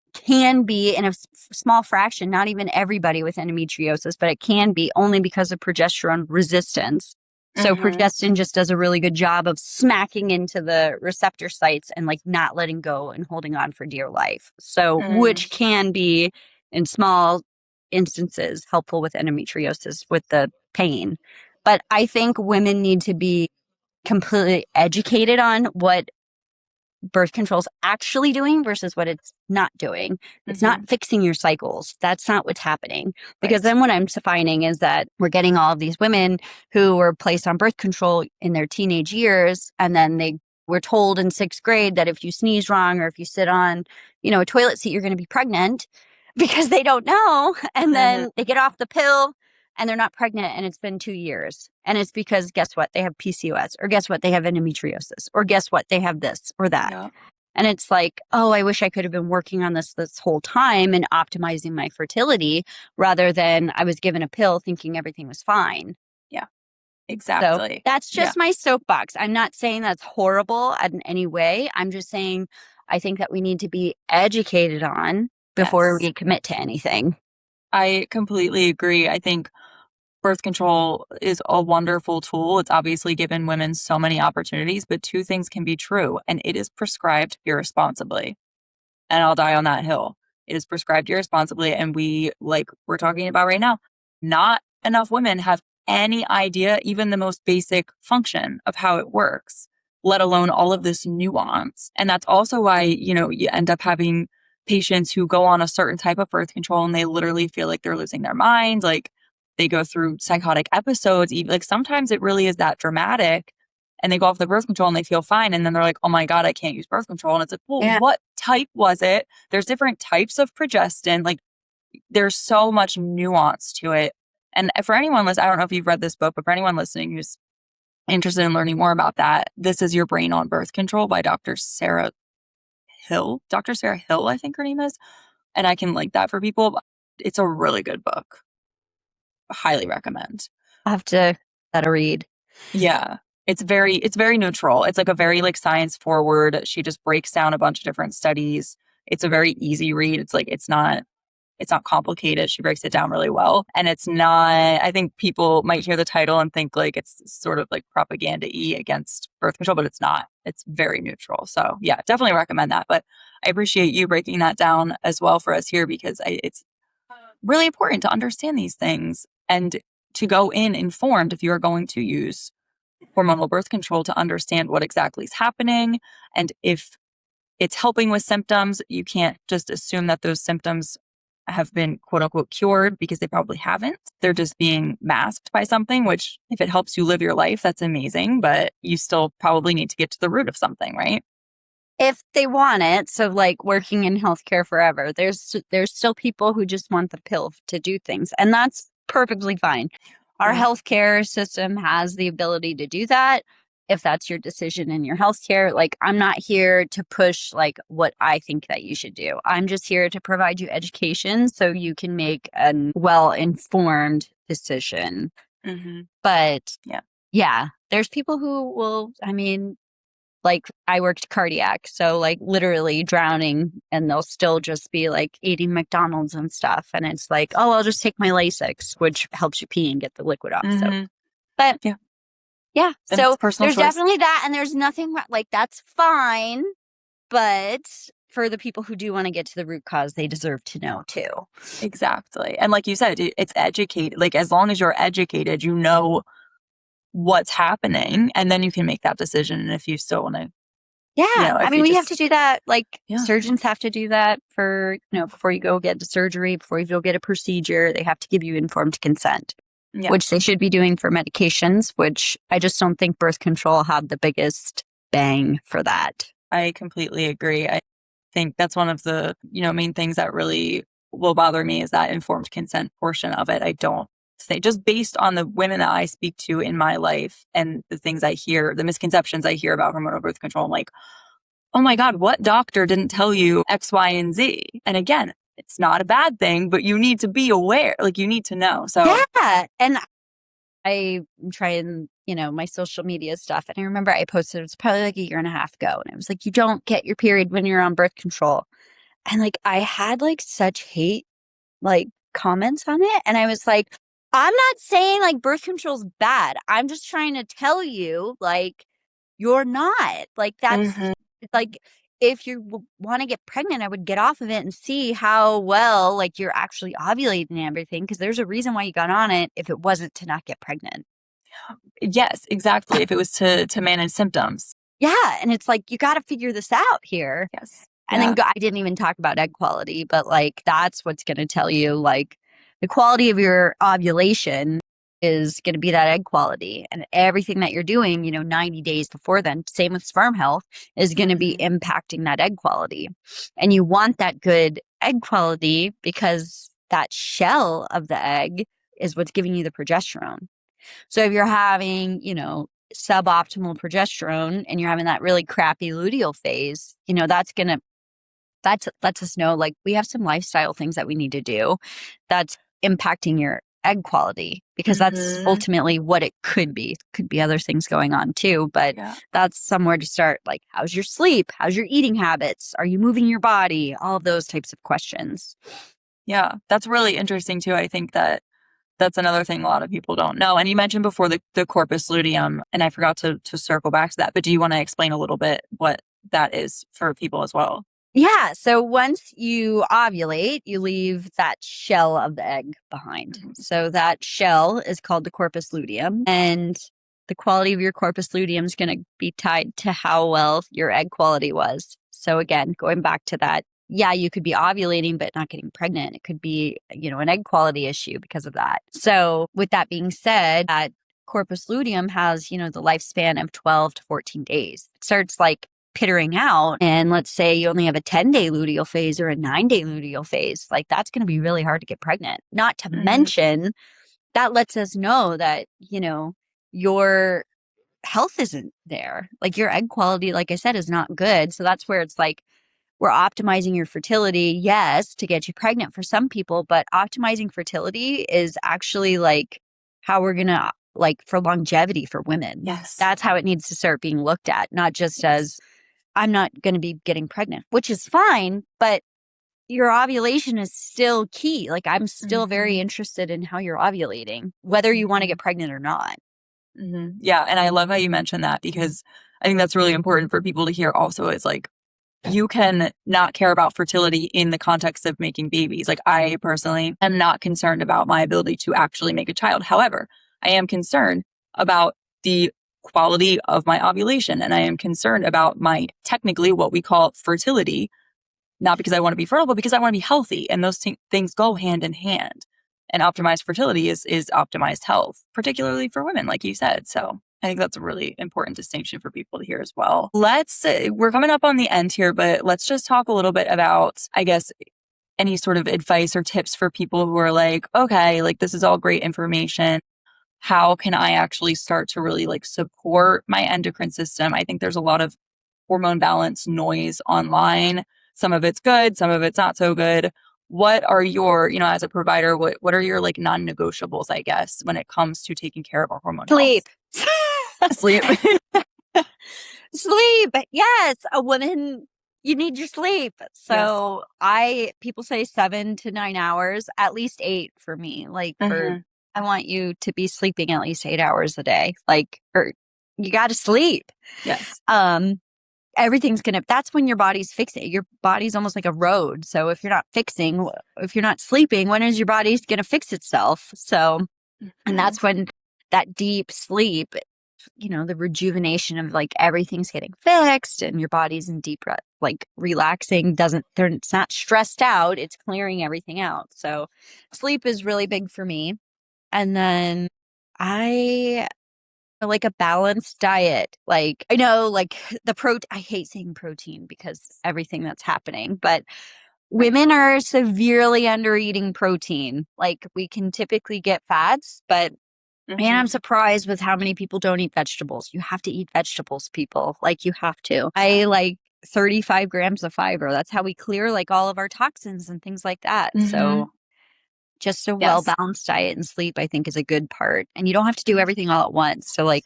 in a small fraction, not even everybody with endometriosis, but it can be only because of progesterone resistance. So progestin just does a really good job of smacking into the receptor sites and like not letting go and holding on for dear life. So which can be in small instances helpful with endometriosis with the pain. But I think women need to be completely educated on what birth control's actually doing versus what it's not doing. It's not fixing your cycles. That's not what's happening. Because then what I'm finding is that we're getting all of these women who were placed on birth control in their teenage years, and then they were told in 6th grade that if you sneeze wrong or if you sit on, a toilet seat, you're going to be pregnant because they don't know. And then they get off the pill and they're not pregnant and it's been 2 years. And it's because guess what? They have PCOS, or guess what? They have endometriosis, or guess what? They have this or that. Yeah. And it's like, oh, I wish I could have been working on this whole time and optimizing my fertility rather than I was given a pill thinking everything was fine. Yeah, exactly. So that's just my soapbox. I'm not saying that's horrible in any way. I'm just saying I think that we need to be educated on before we commit to anything. I completely agree. I think birth control is a wonderful tool. It's obviously given women so many opportunities, but 2 things can be true, and it is prescribed irresponsibly. And I'll die on that hill. It is prescribed irresponsibly, and we're talking about right now, not enough women have any idea, even the most basic function of how it works, let alone all of this nuance. And that's also why, you end up having patients who go on a certain type of birth control and they literally feel like they're losing their mind. Like they go through psychotic episodes. Like sometimes it really is that dramatic, and they go off the birth control and they feel fine. And then they're like, oh my God, I can't use birth control. And it's like, well, what type was it? There's different types of progestin. Like there's so much nuance to it. And for anyone listening, I don't know if you've read this book, but for anyone listening who's interested in learning more about that, This Is Your Brain on Birth Control by Dr. Sarah Hill, I think her name is. And I can link that for people. It's a really good book. Highly recommend. I'll have to let her read. Yeah. It's very neutral. It's like a very science forward. She just breaks down a bunch of different studies. It's a very easy read. It's not complicated. She breaks it down really well. And it's not, I think people might hear the title and think it's sort of propaganda-y against birth control, but it's not. It's very neutral. So yeah, definitely recommend that. But I appreciate you breaking that down as well for us here, because it's really important to understand these things and to go in informed if you are going to use hormonal birth control, to understand what exactly is happening and if it's helping with symptoms. You can't just assume that those symptoms have been quote unquote cured, because they probably haven't. They're just being masked by something, which if it helps you live your life, that's amazing, but you still probably need to get to the root of something, right? If they want it. So like working in healthcare forever, there's still people who just want the pill to do things, and that's perfectly fine. Our Yeah. healthcare system has the ability to do that. If that's your decision in your healthcare, like I'm not here to push like what I think that you should do. I'm just here to provide you education so you can make a well-informed decision. Mm-hmm. But Yeah. yeah, there's people who will, I mean, like I worked cardiac, so like literally drowning, and they'll still just be like eating McDonald's and stuff. And it's like, oh, I'll just take my Lasix, which helps you pee and get the liquid off. So, Mm-hmm. but Yeah. yeah, And it's so personal there's choice. definitely that. And there's nothing like that's fine. But for the people who do want to get to the root cause, they deserve to know too. Exactly. And like you said, it's educated. Like as long as you're educated, you know what's happening, and then you can make that decision. And if you still want to, Yeah. I if mean, you we have just, to do that. Like yeah. surgeons have to do that for, before you go get the surgery, before you go get a procedure, they have to give you informed consent, Yeah. which they should be doing for medications, which I just don't think birth control had the biggest bang for that. I completely agree. I think that's one of the, main things that really will bother me is that informed consent portion of it. I don't say, just based on the women that I speak to in my life and the things I hear, the misconceptions I hear about hormonal birth control, I'm like, oh my God, what doctor didn't tell you X, Y, and Z? And again, it's not a bad thing, but you need to be aware, like you need to know. So yeah. And I'm trying, my social media stuff. And I remember I posted, it was probably like a year and a half ago. And it was like, you don't get your period when you're on birth control. And like, I had like such hate, like comments on it. And I was like, I'm not saying like birth control's bad. I'm just trying to tell you, like, you're not. Like, that's like, if you want to get pregnant, I would get off of it and see how well, like, you're actually ovulating and everything. Because there's a reason why you got on it if it wasn't to not get pregnant. yes, exactly. If it was to manage symptoms. Yeah. And it's like, you got to figure this out here. Yes. And then I didn't even talk about egg quality, but like that's what's going to tell you like the quality of your ovulation is going to be that egg quality, and everything that you're doing, 90 days before then, same with sperm health, is going to be impacting that egg quality. And you want that good egg quality because that shell of the egg is what's giving you the progesterone. So if you're having, suboptimal progesterone and you're having that really crappy luteal phase, that lets us know like we have some lifestyle things that we need to do that's impacting your egg quality, because that's ultimately what it could be. It could be other things going on too, but that's somewhere to start. Like, how's your sleep? How's your eating habits? Are you moving your body? All of those types of questions. Yeah, that's really interesting too. I think that's another thing a lot of people don't know. And you mentioned before the corpus luteum, and I forgot to circle back to that, but do you want to explain a little bit what that is for people as well? Yeah. So once you ovulate, you leave that shell of the egg behind. So that shell is called the corpus luteum. And the quality of your corpus luteum is going to be tied to how well your egg quality was. So again, going back to that, yeah, you could be ovulating, but not getting pregnant. It could be, an egg quality issue because of that. So with that being said, that corpus luteum has, the lifespan of 12 to 14 days. It starts like pittering out, and let's say you only have a 10-day luteal phase or a 9-day luteal phase, like that's going to be really hard to get pregnant. Not to mention that lets us know that, your health isn't there. Like your egg quality, like I said, is not good. So that's where it's like we're optimizing your fertility, yes, to get you pregnant for some people, but optimizing fertility is actually like how we're going to like for longevity for women. Yes. That's how it needs to start being looked at, not just as I'm not going to be getting pregnant, which is fine, but your ovulation is still key. Like I'm still very interested in how you're ovulating, whether you want to get pregnant or not. Yeah. And I love how you mentioned that, because I think that's really important for people to hear also, is like, you can not care about fertility in the context of making babies. Like I personally am not concerned about my ability to actually make a child. However, I am concerned about the quality of my ovulation. And I am concerned about my technically what we call fertility, not because I want to be fertile, but because I want to be healthy. And those things go hand in hand. And optimized fertility is optimized health, particularly for women, like you said. So I think that's a really important distinction for people to hear as well. We're coming up on the end here, but let's just talk a little bit about, I guess, any sort of advice or tips for people who are like, okay, like this is all great information. How can I actually start to really like support my endocrine system? I think there's a lot of hormone balance noise online. Some of it's good, some of it's not so good. What are your, as a provider, what are your like non-negotiables, I guess, when it comes to taking care of our hormone Sleep. health? Sleep. Sleep. Yes. A woman, you need your sleep. So people say 7 to 9 hours, at least 8 for me. Like I want you to be sleeping at least 8 hours a day. Or you got to sleep. Yes. That's when your body's fixing. Your body's almost like a road. So if you're not sleeping, when is your body going to fix itself? So, and that's when that deep sleep, the rejuvenation of like everything's getting fixed and your body's in deep, like relaxing, it's not stressed out. It's clearing everything out. So sleep is really big for me. And then I like a balanced diet. Like I know like I hate saying protein because everything that's happening, but women are severely under eating protein. Like we can typically get fats, but man, I'm surprised with how many people don't eat vegetables. You have to eat vegetables, people. Like you have to. I like 35 grams of fiber. That's how we clear like all of our toxins and things like that. So just a well-balanced diet and sleep, I think, is a good part. And you don't have to do everything all at once. So like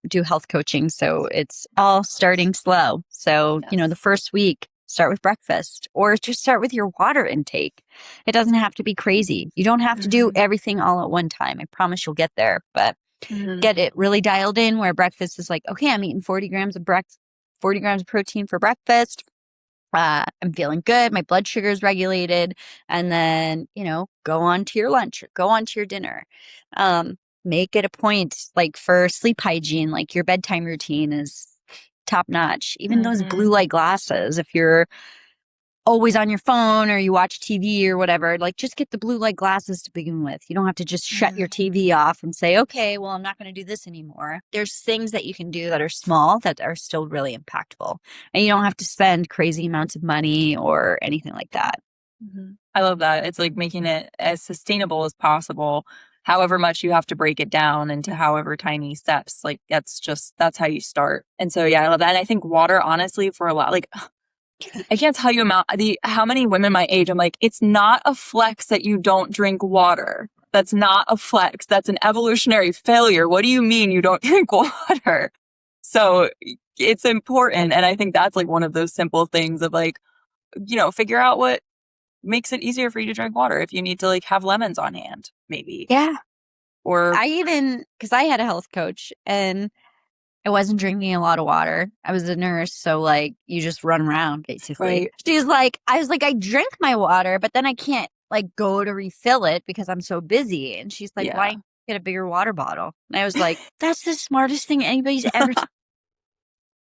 do health coaching. So it's all starting slow. So, the first week, start with breakfast or just start with your water intake. It doesn't have to be crazy. You don't have to do everything all at one time. I promise you'll get there, but get it really dialed in where breakfast is like, okay, I'm eating 40 grams of protein for breakfast. I'm feeling good. My blood sugar is regulated. And then, go on to your lunch or go on to your dinner. Make it a point, like for sleep hygiene, like your bedtime routine is top notch. Even those blue light glasses, if you're always on your phone or you watch TV or whatever, like just get the blue light glasses to begin with. You don't have to just shut your TV off and say, okay, well, I'm not going to do this anymore. There's things that you can do that are small that are still really impactful. And you don't have to spend crazy amounts of money or anything like that. I love that. It's like making it as sustainable as possible. However much you have to break it down into however tiny steps, like that's how you start. And so, I love that. And I think water, honestly, for a lot, like I can't tell you how many women my age, I'm like, it's not a flex that you don't drink water. That's not a flex. That's an evolutionary failure. What do you mean you don't drink water? So it's important. And I think that's like one of those simple things of like, figure out what makes it easier for you to drink water. If you need to like have lemons on hand, maybe. Yeah. Or because I had a health coach and I wasn't drinking a lot of water. I was a nurse. So like you just run around basically. Right. She's like, I was like, I drink my water, but then I can't like go to refill it because I'm so busy. And she's like, why don't you get a bigger water bottle? And I was like, that's the smartest thing anybody's ever said.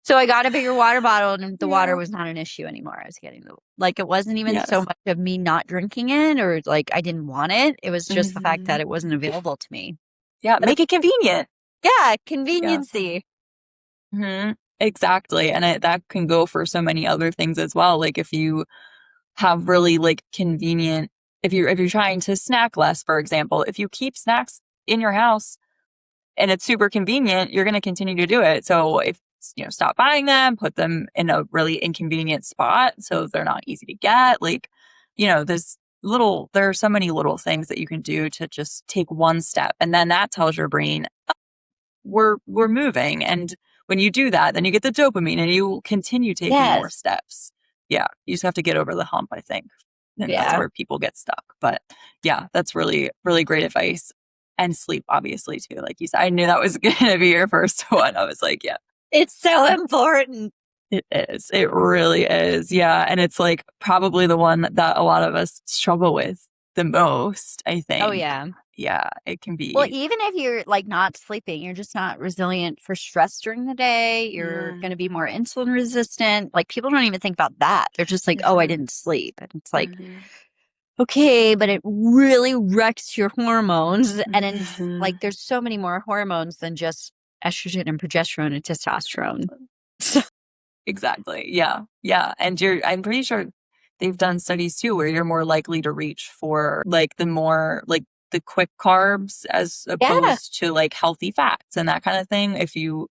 So I got a bigger water bottle and the water was not an issue anymore. I was getting it wasn't even so much of me not drinking it or like I didn't want it. It was just the fact that it wasn't available to me. Yeah. Make it convenient. Yeah. Conveniency. Exactly. And that can go for so many other things as well. Like if you have really like convenient, if you're trying to snack less, for example, if you keep snacks in your house and it's super convenient, you're going to continue to do it. So if, stop buying them, put them in a really inconvenient spot so they're not easy to get. Like, there are so many little things that you can do to just take one step. And then that tells your brain, oh, we're moving. And when you do that, then you get the dopamine and you continue taking more steps. Yeah. You just have to get over the hump, I think. And that's where people get stuck. But yeah, that's really, really great advice. And sleep, obviously, too. Like you said, I knew that was going to be your first one. I was like, yeah. It's so important. It is. It really is. Yeah. And it's like probably the one that a lot of us struggle with the most, I think. Oh, yeah. Yeah, it can Well, be. even if you're like not sleeping, you're just not resilient for stress during the day. You're Mm, going to be more insulin resistant. Like people don't even think about that. They're just like, oh, I mhm, didn't sleep. And it's like, mhm, okay, but it really wrecks your hormones. And it's like mhm. there's so many more hormones than just estrogen and progesterone and testosterone. So, Exactly. Yeah. Yeah. And I'm pretty sure they've done studies too where you're more likely to reach for like the more like the quick carbs as yeah. opposed to like healthy fats and that kind of thing. If you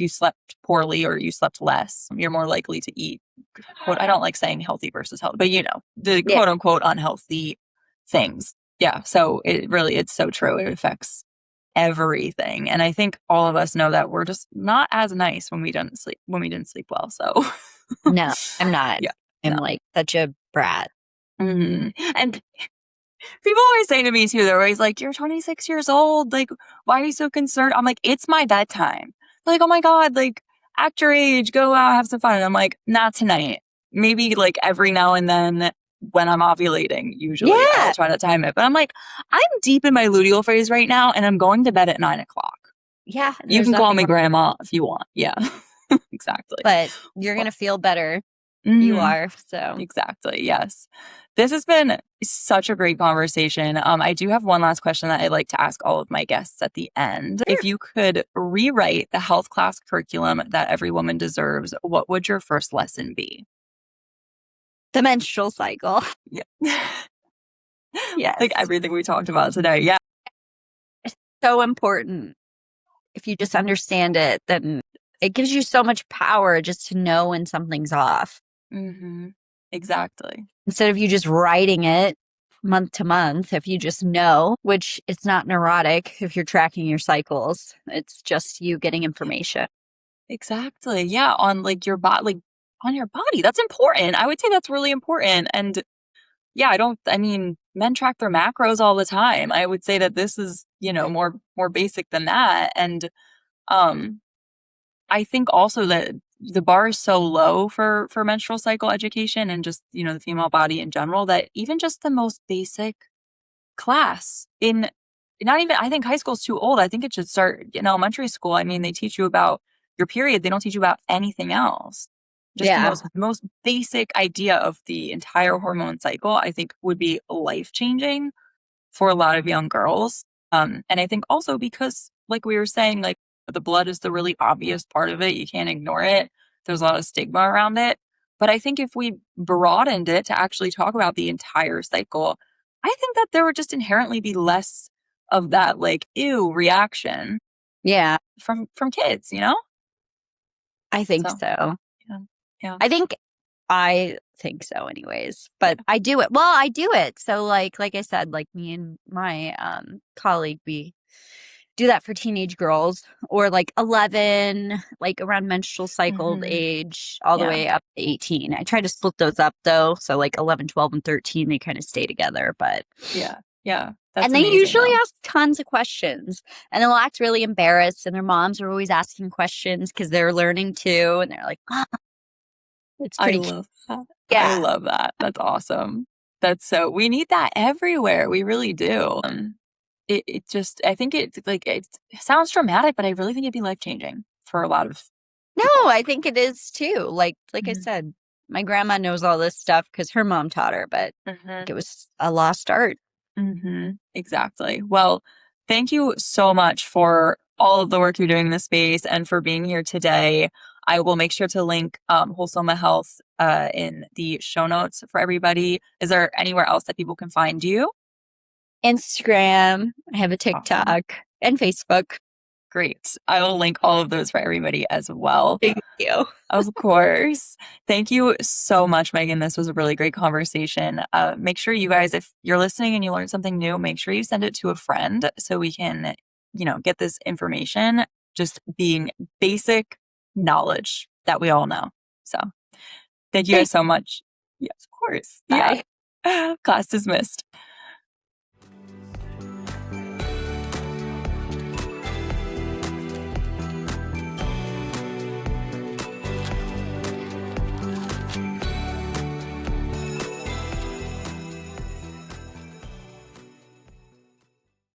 slept poorly or you slept less, you're more likely to eat quote, I don't like saying healthy versus healthy, but the Yeah. quote unquote unhealthy things. Yeah. So it's so true. It affects everything. And I think all of us know that we're just not as nice when we didn't sleep well. So No, I'm not. yeah. I'm No. like such a brat. And people always say to me too, they're always like, you're 26 years old. Like, why are you so concerned? I'm like, it's my bedtime. They're like, oh my God, like act your age, go out, have some fun. And I'm like, not tonight. Maybe like every now and then when I'm ovulating, usually I'll Yeah. try to time it. But I'm like, I'm deep in my luteal phase right now and I'm going to bed at 9 o'clock. Yeah. You There's can call nothing me wrong, grandma if you want. Yeah, exactly. but you're going Well, to feel better. You mhm. are. So, Exactly. Yes. This has been such a great conversation. I do have one last question that I'd like to ask all of my guests at the end. If sure. you could rewrite the health class curriculum that every woman deserves, what would your first lesson be? The menstrual cycle. Yeah. Like Yes. everything we talked about today. Yeah. So important. If you just understand it, then it gives you so much power just to know when something's off Hmm. Exactly. instead of you just writing it month to month. If you just know, which it's not neurotic if you're tracking your cycles, it's just you getting information. Exactly. Yeah. On like your body, like on your body. That's important. I would say that's really important. And yeah, I mean, men track their macros all the time. I would say that this is, more basic than that. And um I think also that the bar is so low for menstrual cycle education and just, the female body in general that even just the most basic class in not even I think high school is too old. I think it should start in elementary school. I mean, they teach you about your period. They don't teach you about anything else. Just the Yeah. most basic idea of the entire hormone cycle, I think would be life-changing for a lot of young girls. And I think also because, like we were saying, like the blood is the really obvious part of it. You can't ignore it. There's a lot of stigma around it. But I think if we broadened it to actually talk about the entire cycle, I think that there would just inherently be less of that like ew reaction Yeah. from kids. I think So so. yeah. Yeah. I think so anyways, but I do it. Well, I do it. So like I said, like me and my colleague, we do that for teenage girls or like 11, like around menstrual cycle Hmm. age all the Yeah. way up to 18. I try to split those up though. So like 11, 12, and 13, they kind of stay together, but Yeah. Yeah. That's and they amazing usually though. ask tons of questions and they'll act really embarrassed and their moms are always asking questions because they're learning too. And they're like, oh, it's I pretty cute. love that. I Yeah. love that. That's awesome. We need that everywhere. We really do. It just, I think it sounds dramatic, but I really think it'd be life changing for a lot of No, people. I think it is too. Like I said, my grandma knows all this stuff because her mom taught her, but I Mm-hmm. think it was a lost art. Mm-hmm. Exactly. Well, thank you so much for all of the work you're doing in this space and for being here today. I will make sure to link Holsoma Health in the show notes for everybody. Is there anywhere else that people can find you? Instagram, I have a Awesome. TikTok and Facebook. Great. I will link all of those for everybody as well. Thank you. Of course. Thank you so much, Megan. This was a really great conversation. Make sure you guys, if you're listening and you learned something new, make sure you send it to a friend so we can, get this information just being basic knowledge that we all know. So thank you Thank guys so much. Yes, of course. you. Yeah. Bye. Class dismissed.